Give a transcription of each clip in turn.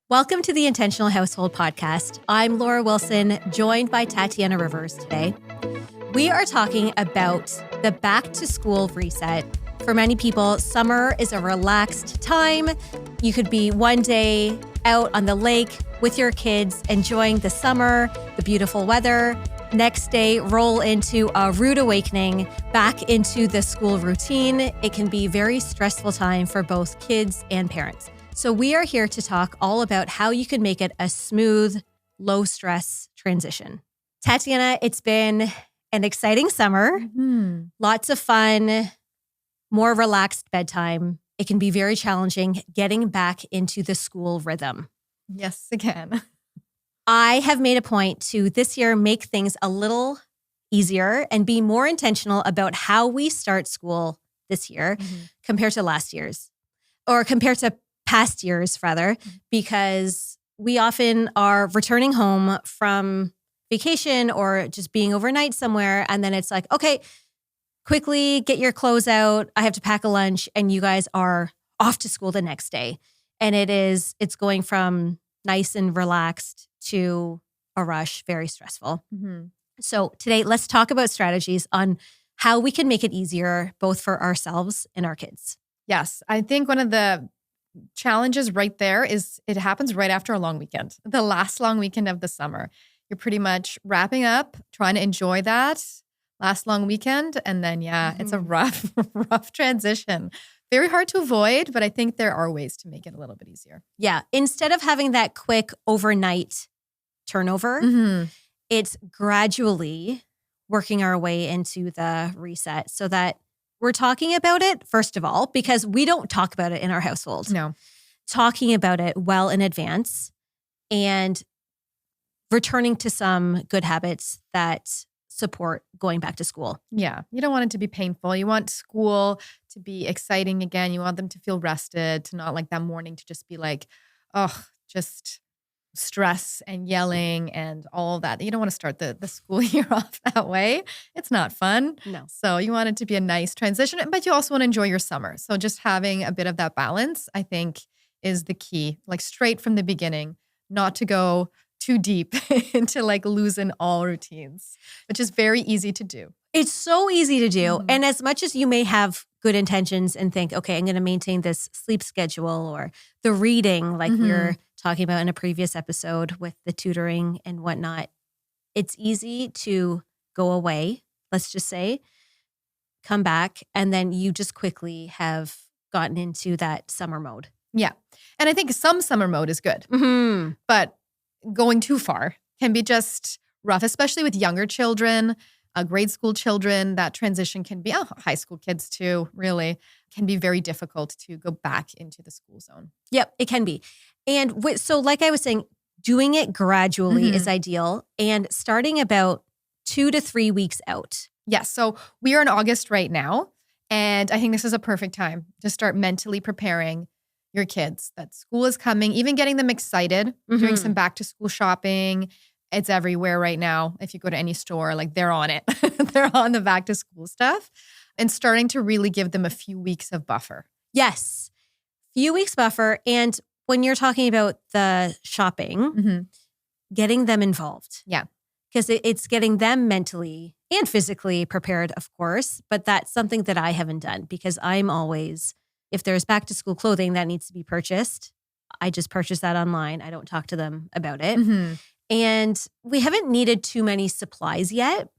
Welcome to the Intentional Household Podcast. I'm Laura Wilson, joined by Tatiana Rivers today. We are talking about the back to school reset. For many people, summer is a relaxed time. You could be one day out on the lake with your kids, enjoying the summer, the beautiful weather. Next day, roll into a rude awakening back into the school routine. It can be a very stressful time for both kids and parents. So we are here to talk all about how you can make it a smooth, low-stress transition. Tatiana, it's been an exciting summer. Lots of fun, more relaxed bedtime. It can be very challenging getting back into the school rhythm. Yes, again. I have made a point to this year make things a little easier and be more intentional about how we start school this year compared to last year's, or compared to past years rather, because we often are returning home from vacation or just being overnight somewhere. And then it's like, okay, quickly get your clothes out. I have to pack a lunch and you guys are off to school the next day. And it's going from nice and relaxed to a rush, very stressful. So today, let's talk about strategies on how we can make it easier, both for ourselves and our kids. Yes, I think one of the challenges right there is it happens right after a long weekend, the last long weekend of the summer. You're pretty much wrapping up, trying to enjoy that last long weekend. And then, it's a rough transition. Very hard to avoid, but I think there are ways to make it a little bit easier. Yeah. Instead of having that quick overnight turnover, it's gradually working our way into the reset so that we're talking about it, first of all, because we don't talk about it in our household. No. Talking about it well in advance and returning to some good habits that support going back to school. Yeah. You don't want it to be painful. You want school to be exciting again. You want them to feel rested, to not like that morning to just be like, just stress and yelling and all of that. You don't want to start the school year off that way. It's not fun. No. So you want it to be a nice transition, but you also want to enjoy your summer. So just having a bit of that balance, I think, is the key. Like straight from the beginning, not to go too deep into like losing all routines, which is very easy to do. It's so easy to do. And as much as you may have good intentions and think, okay, I'm going to maintain this sleep schedule or the reading, like we were talking about in a previous episode with the tutoring and whatnot, it's easy to go away, let's just say, come back, and then you just quickly have gotten into that summer mode. Yeah. And I think some summer mode is good, but going too far can be just rough, especially with younger children, grade school children. That transition can be, high school kids too, really, can be very difficult to go back into the school zone. Yep, it can be. And so like I was saying, doing it gradually is ideal and starting about 2 to 3 weeks out. Yes. So we are in August right now. And I think this is a perfect time to start mentally preparing your kids that school is coming, even getting them excited, doing some back to school shopping. It's everywhere right now. If you go to any store, like they're on it. They're on the back to school stuff and starting to really give them a few weeks of buffer. Yes. Few weeks buffer. And when you're talking about the shopping, getting them involved. Yeah. Because it's getting them mentally and physically prepared, of course. But that's something that I haven't done because I'm always, if there's back to school clothing that needs to be purchased, I just purchase that online. I don't talk to them about it. And we haven't needed too many supplies yet.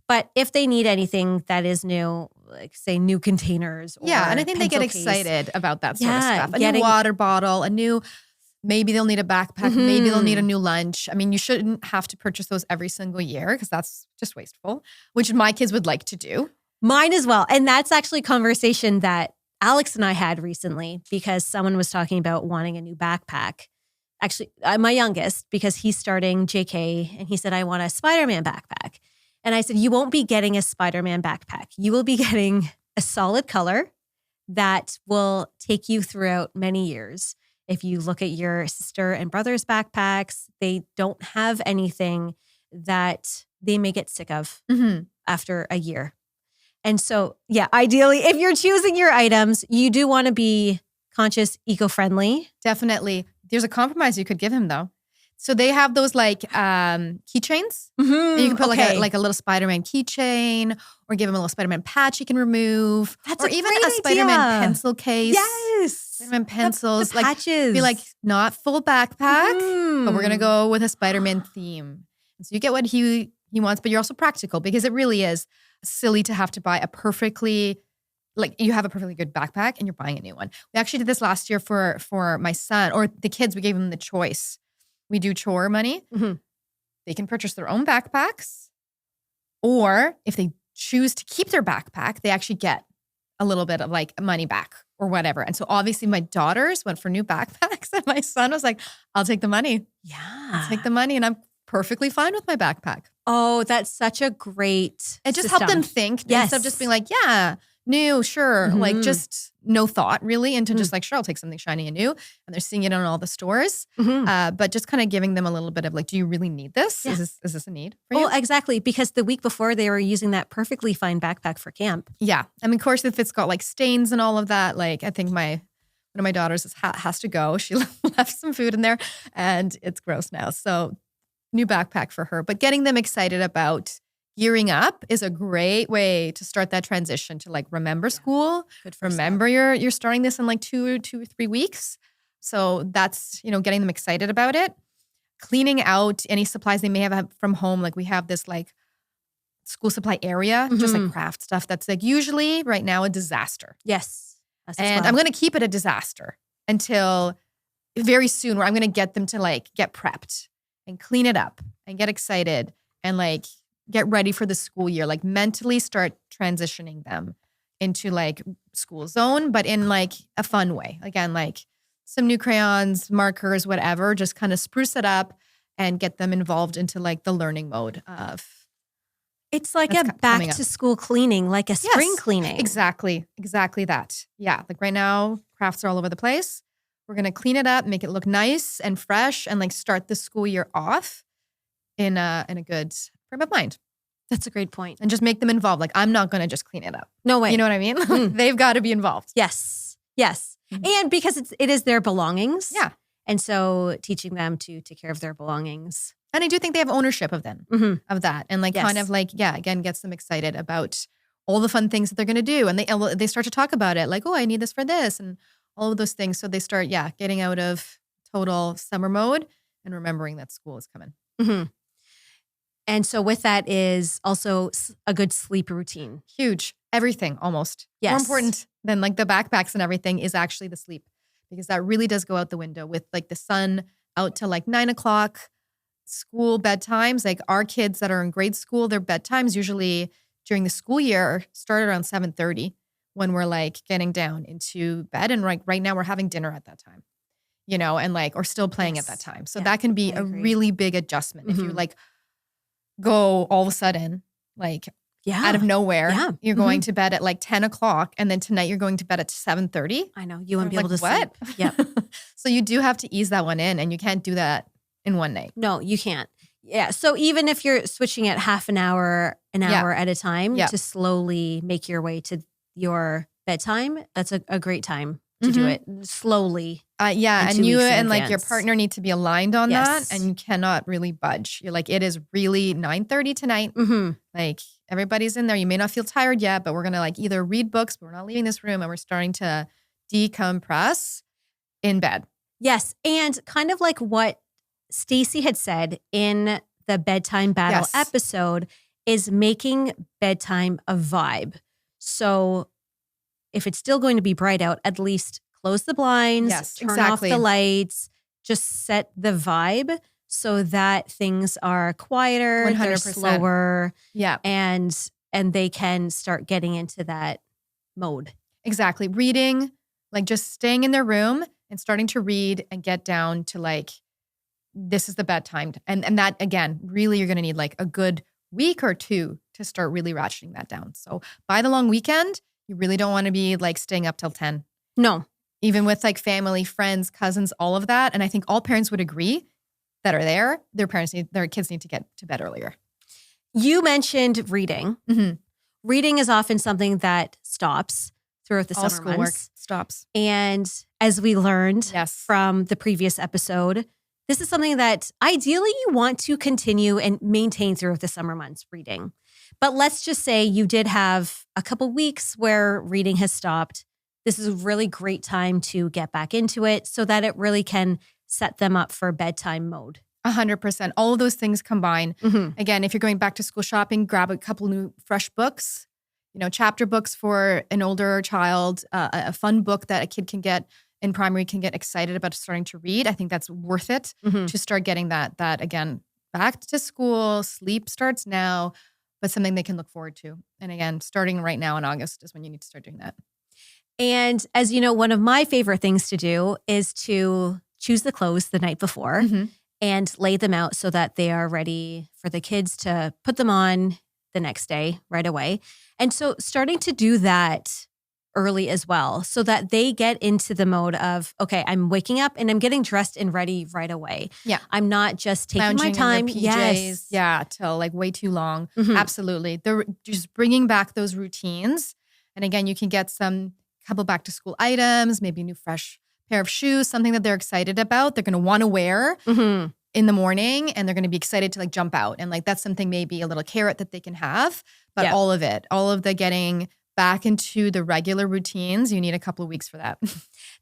But if they need anything that is new, like say new containers or and I think they get excited about that sort of stuff. A new water bottle, maybe they'll need a backpack, maybe they'll need a new lunch. I mean, you shouldn't have to purchase those every single year because that's just wasteful, which my kids would like to do. Mine as well. And that's actually a conversation that Alex and I had recently because someone was talking about wanting a new backpack. Actually, my youngest, because he's starting JK, and he said, I want a Spider-Man backpack. And I said, you won't be getting a Spider-Man backpack. You will be getting a solid color that will take you throughout many years. If you look at your sister and brother's backpacks, they don't have anything that they may get sick of after a year. And so, ideally, if you're choosing your items, you do want to be conscious, eco-friendly. Definitely. There's a compromise you could give him though. So they have those like keychains. And you can put like a little Spider-Man keychain, or give him a little Spider-Man patch he can remove. That's or a even great a Spider-Man idea. pencil case. Yes. Spider-Man pencils. The patches. Be like, not full backpack, but we're gonna go with a Spider-Man theme. And so you get what he wants, but you're also practical, because it really is silly to have to buy you have a perfectly good backpack and you're buying a new one. We actually did this last year for my son, or the kids. We gave them the choice. We do chore money. Mm-hmm. They can purchase their own backpacks, or if they choose to keep their backpack, they actually get a little bit of like money back or whatever. And so obviously my daughters went for new backpacks, and my son was like, I'll take the money. Yeah. I'll take the money, and I'm perfectly fine with my backpack. Oh, that's such a great It just system. helped them think Yes. instead of just being like, yeah, new, sure. Mhm. Like just no thought really into just like, sure, I'll take something shiny and new. And they're seeing it in all the stores. Mhm. But just kind of giving them a little bit of like, do you really need this? Yeah. Is this a need for you? Well, exactly. Because the week before they were using that perfectly fine backpack for camp. Yeah. I mean, of course, if it's got like stains and all of that, like I think one of my daughters has to go. She left some food in there and it's gross now. So new backpack for her. But getting them excited about gearing up is a great way to start that transition to like remember school. Good for Remember you're starting this in like 2 or 3 weeks. So that's, getting them excited about it. Cleaning out any supplies they may have from home. Like we have this like school supply area, just like craft stuff that's like usually right now a disaster. Yes. Us as And well. I'm going to keep it a disaster until very soon, where I'm going to get them to like get prepped and clean it up and get excited and like get ready for the school year, like mentally start transitioning them into like school zone, but in like a fun way. Again, like some new crayons, markers, whatever, just kind of spruce it up and get them involved into like the learning mode of. It's like That's a coming back up. to school cleaning, like a spring Yes, cleaning. Exactly that. Yeah, like right now, crafts are all over the place. We're going to clean it up, make it look nice and fresh, and like start the school year off in a good frame of mind. That's a great point. And just make them involved. Like, I'm not going to just clean it up. No way. You know what I mean? They've got to be involved. Yes. Yes. Mhm. And because it is their belongings. Yeah. And so teaching them to take care of their belongings. And I do think they have ownership of them, of that. And like Yes. kind of like, yeah, again, gets them excited about all the fun things that they're going to do. And they start to talk about it like, oh, I need this for this and all of those things. So they start, getting out of total summer mode and remembering that school is coming. Mm-hmm. And so with that is also a good sleep routine. Huge. Everything almost. Yes. More important than like the backpacks and everything is actually the sleep, because that really does go out the window with like the sun out till like 9 o'clock, school bedtimes. Like our kids that are in grade school, their bedtimes usually during the school year start around 7:30 when we're like getting down into bed. And right now we're having dinner at that time, and like, or still playing Yes. at that time. So Yeah, that can be I a agree. really big adjustment. If you Mhm. like go all of a sudden, like Yeah. out of nowhere, Yeah. you're going to bed at like 10 o'clock and then tonight you're going to bed at 7:30. I know. You wouldn't be able to what? sleep. Yep. So you do have to ease that one in, and you can't do that in one night. No, you can't. Yeah. So even if you're switching it half an hour at a time Yeah. to slowly make your way to your bedtime, that's a great time to do it slowly. Yeah, And and 2 you weeks in and like your advance. partner need to be aligned on Yes. that, and you cannot really budge. You're like, it is really 9:30 tonight. Mm-hmm. Like everybody's in there. You may not feel tired yet, but we're gonna like either read books, but we're not leaving this room, and we're starting to decompress in bed. Yes. And kind of like what Stacey had said in the bedtime battle Yes. episode is making bedtime a vibe. So if it's still going to be bright out, at least close the blinds, Yes, turn exactly. off the lights, just set the vibe so that things are quieter, they're 100%. slower, Yeah, and they can start getting into that mode. exactly. Reading, like just staying in their room and starting to read and get down to like, this is the bedtime. And that, again, really you're going to need like a good week or 2 to start really ratcheting that down. So by the long weekend, you really don't want to be like staying up till 10, No. even with like family, friends, cousins, all of that. And I think all parents would agree that are there, their kids need to get to bed earlier. You mentioned reading. Mm-hmm. Reading is often something that stops throughout the All summer schoolwork months. stops. And as we learned Yes. from the previous episode. This is something that ideally you want to continue and maintain through the summer months, reading. But let's just say you did have a couple weeks where reading has stopped. This is a really great time to get back into it so that it really can set them up for bedtime mode. 100%. All of those things combine. Mm-hmm. Again, if you're going back to school shopping, grab a couple new fresh books, chapter books for an older child, a fun book that a kid can get in primary, can get excited about starting to read. I think that's worth it to start getting that again, back to school. Sleep starts now, but something they can look forward to. And again, starting right now in August is when you need to start doing that. And as you know, one of my favorite things to do is to choose the clothes the night before and lay them out so that they are ready for the kids to put them on the next day right away. And so starting to do that early as well so that they get into the mode of, okay, I'm waking up and I'm getting dressed and ready right away. Yeah. I'm not just taking Lounging my time. in your PJs, Yes. yeah, till like way too long. Absolutely. They're just bringing back those routines. And again, you can get some couple back to school items, maybe a new fresh pair of shoes, something that they're excited about. They're going to want to wear in the morning and they're going to be excited to like jump out. And like, that's something, maybe a little carrot that they can have, but all of the getting back into the regular routines, you need a couple of weeks for that.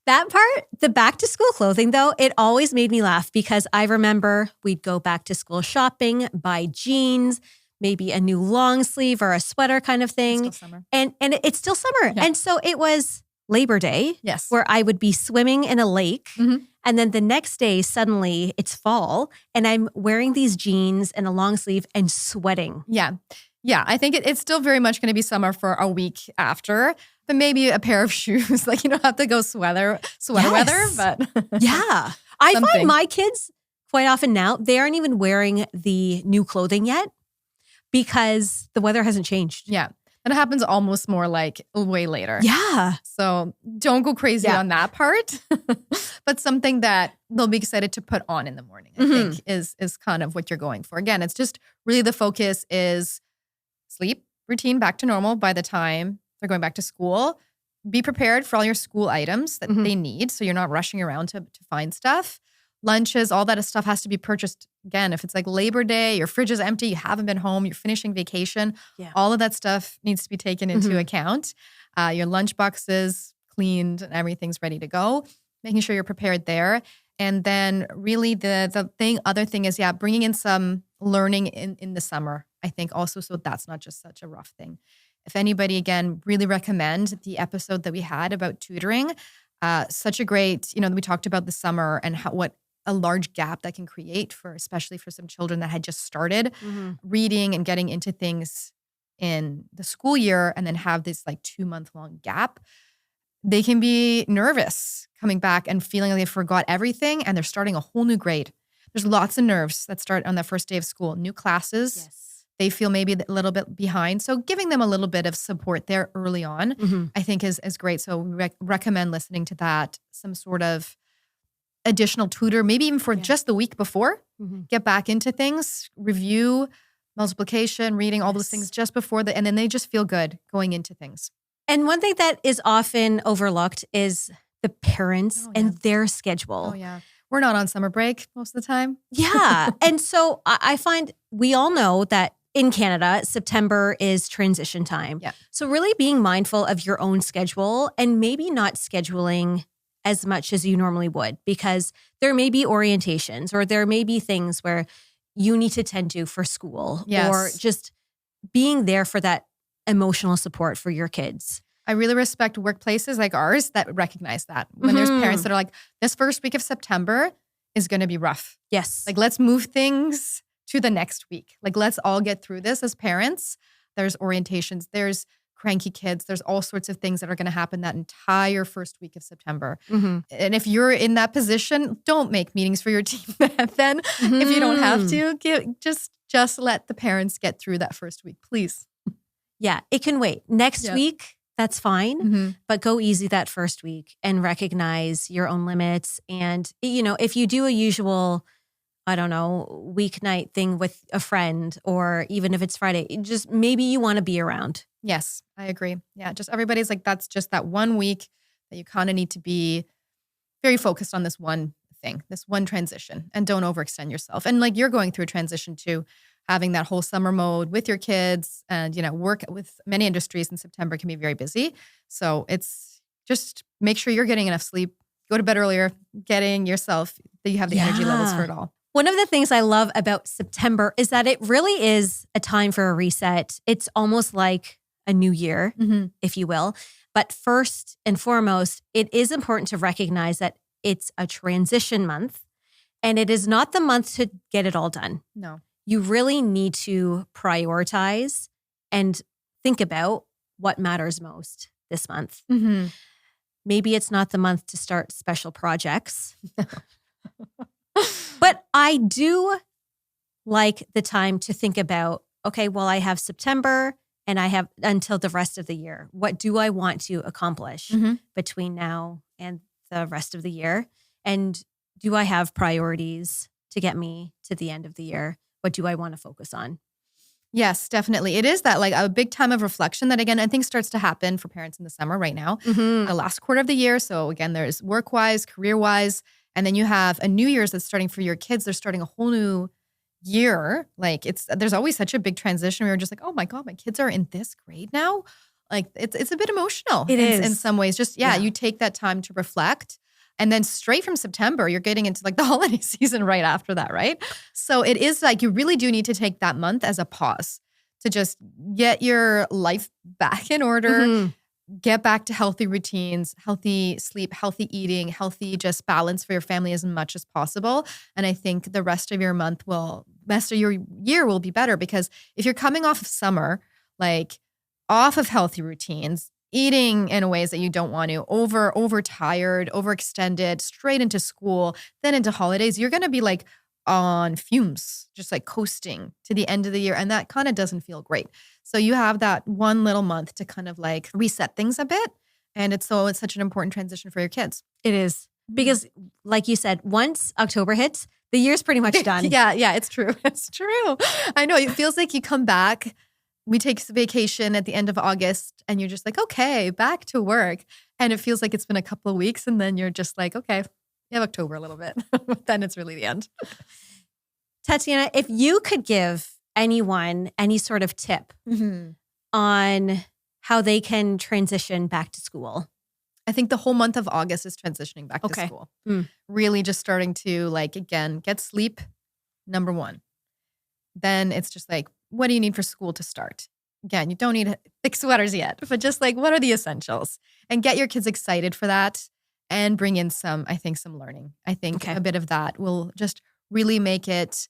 That part, the back to school clothing though, it always made me laugh because I remember we'd go back to school shopping, buy jeans, maybe a new long sleeve or a sweater kind of thing. It's still summer. And it's still summer. Yeah. And so it was Labor Day, Yes. where I would be swimming in a lake. And then the next day, suddenly it's fall and I'm wearing these jeans and a long sleeve and sweating. Yeah. Yeah. I think it's still very much going to be summer for a week after, but maybe a pair of shoes. Like you don't have to go sweater weather, but yeah. I Something. find my kids quite often now, they aren't even wearing the new clothing yet because the weather hasn't changed. yeah. And it happens almost more like way later. Yeah. So don't go crazy on that part, but something that they'll be excited to put on in the morning, I think is kind of what you're going for. Again, it's just really the focus is sleep routine back to normal by the time they're going back to school. Be prepared for all your school items that they need so you're not rushing around to find stuff. Lunches, all that stuff has to be purchased. Again, if it's like Labor Day, your fridge is empty, you haven't been home, you're finishing vacation, all of that stuff needs to be taken into account. Your lunch boxes cleaned and everything's ready to go, making sure you're prepared there. And then really the other thing is, bringing in some learning in the summer, I think also, so that's not just such a rough thing. If anybody, again, really recommend the episode that we had about tutoring. Such a great, we talked about the summer and what a large gap that can create especially for some children that had just started reading and getting into things in the school year and then have this like 2-month-long gap. They can be nervous coming back and feeling like they forgot everything and they're starting a whole new grade. There's lots of nerves that start on the first day of school, new classes. Yes. They feel maybe a little bit behind. So giving them a little bit of support there early on, I think is great. So we recommend listening to that, some sort of additional tutor, maybe even for just the week before. Get back into things, review, multiplication, reading, all those things just before and then they just feel good going into things. And one thing that is often overlooked is the parents and their schedule. Oh, yeah. We're not on summer break most of the time. Yeah. And so I find we all know that in Canada, September is transition time. Yeah. So really being mindful of your own schedule and maybe not scheduling as much as you normally would because there may be orientations or there may be things where you need to tend to for school or just being there for that emotional support for your kids. I really respect workplaces like ours that recognize that. When there's parents that are like, this first week of September is going to be rough. Yes. Like, let's move things to the next week. Like, let's all get through this as parents. There's orientations. There's cranky kids. There's all sorts of things that are going to happen that entire first week of September. And if you're in that position, don't make meetings for your team then. If you don't have to, just let the parents get through that first week, please. Yeah, it can wait. Next week, that's fine. But go easy that first week and recognize your own limits. And, if you do a usual, I don't know, weeknight thing with a friend, or even if it's Friday, just maybe you want to be around. Yes, I agree. Yeah, just everybody's like, that's just that 1 week that you kind of need to be very focused on this one thing, this one transition, and don't overextend yourself. And like you're going through a transition too, having that whole summer mode with your kids and, work with many industries in September can be very busy. So it's just make sure you're getting enough sleep, go to bed earlier, getting yourself, that you have the energy levels for it all. One of the things I love about September is that it really is a time for a reset. It's almost like a new year, if you will. But first and foremost, it is important to recognize that it's a transition month and it is not the month to get it all done. No. You really need to prioritize and think about what matters most this month. Maybe it's not the month to start special projects. But I do like the time to think about, okay, well, I have September and I have until the rest of the year. What do I want to accomplish between now and the rest of the year? And do I have priorities to get me to the end of the year? What do I want to focus on? Yes, definitely. It is that like a big time of reflection that again, I think starts to happen for parents in the summer right now, the last quarter of the year. So again, there's work-wise, career-wise, and then you have a New Year's that's starting for your kids. They're starting a whole new year. Like there's always such a big transition. We were just like, oh my God, my kids are in this grade now. Like it's a bit emotional. It is in some ways. Just you take that time to reflect. And then straight from September, you're getting into like the holiday season right after that, right? So it is like you really do need to take that month as a pause to just get your life back in order, get back to healthy routines, healthy sleep, healthy eating, healthy just balance for your family as much as possible. And I think the rest of your year will be better because if you're coming off of summer, like off of healthy routines, eating in ways that you don't want to, overtired, overextended, straight into school, then into holidays, you're going to be like on fumes, just like coasting to the end of the year. And that kind of doesn't feel great. So you have that one little month to kind of like reset things a bit. And it's such an important transition for your kids. It is. Because like you said, once October hits, the year's pretty much done. Yeah, it's true. It's true. I know. It feels like you come back. We take vacation at the end of August and you're just like, okay, back to work. And it feels like it's been a couple of weeks and then you're just like, okay, you have October a little bit. But then it's really the end. Tatiana, if you could give anyone any sort of tip on how they can transition back to school. I think the whole month of August is transitioning back to school. Really just starting to like, again, get sleep, number one. Then it's just like, what do you need for school to start? Again, you don't need thick sweaters yet, but just like, what are the essentials? And get your kids excited for that and bring in some learning. I think a bit of that will just really make it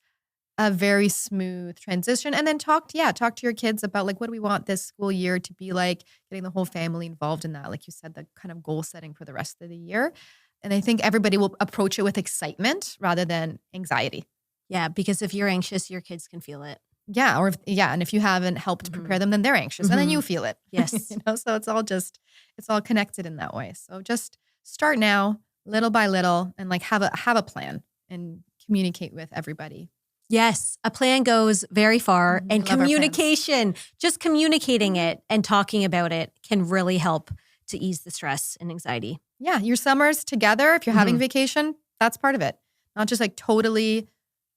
a very smooth transition. And then talk to your kids about like, what do we want this school year to be like, getting the whole family involved in that. Like you said, the kind of goal setting for the rest of the year. And I think everybody will approach it with excitement rather than anxiety. Yeah, because if you're anxious, your kids can feel it. Yeah, and if you haven't helped prepare them, then they're anxious, and then you feel it. Yes, so it's all connected in that way. So just start now, little by little, and like have a plan and communicate with everybody. Yes, a plan goes very far, and communication, just communicating it and talking about it can really help to ease the stress and anxiety. Yeah, your summers together. If you're having vacation, that's part of it. Not just like totally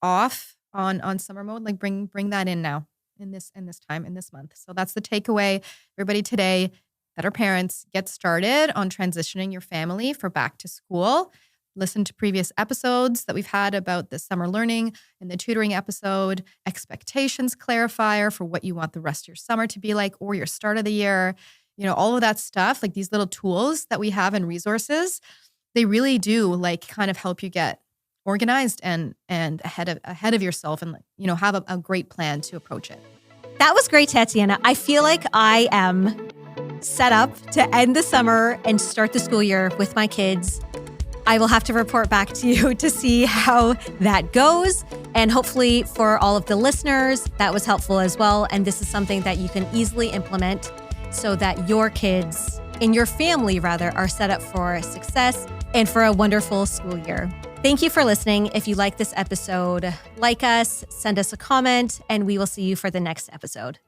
off on summer mode, like bring that in now in this time, in this month. So that's the takeaway. Everybody today that are parents, get started on transitioning your family for back to school. Listen to previous episodes that we've had about the summer learning and the tutoring episode, expectations clarifier for what you want the rest of your summer to be like or your start of the year. All of that stuff, like these little tools that we have and resources, they really do like kind of help you get organized and ahead of yourself and have a great plan to approach it. That was great, Tatiana. I feel like I am set up to end the summer and start the school year with my kids. I will have to report back to you to see how that goes. And hopefully for all of the listeners, that was helpful as well. And this is something that you can easily implement so that your kids and your family rather are set up for success and for a wonderful school year. Thank you for listening. If you like this episode, like us, send us a comment, and we will see you for the next episode.